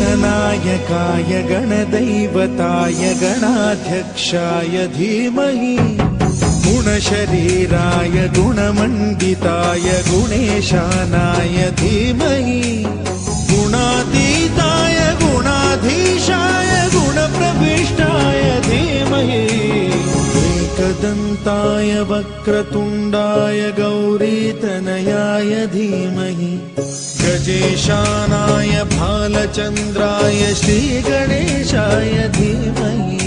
गणनायकाय गणदैवताय गणाध्यक्षाय धीमहि गुणशरीराय गुणमण्डिताय गुणेशानाय धीमहि गुणातीताय गुणाधीशाय गुणप्रविष्टाय धीमहि एकदन्ताय वक्रतुण्डाय गौरीतनयाय धीमहि गजेशानाय भालचन्द्राय श्रीगणेशाय धीमहि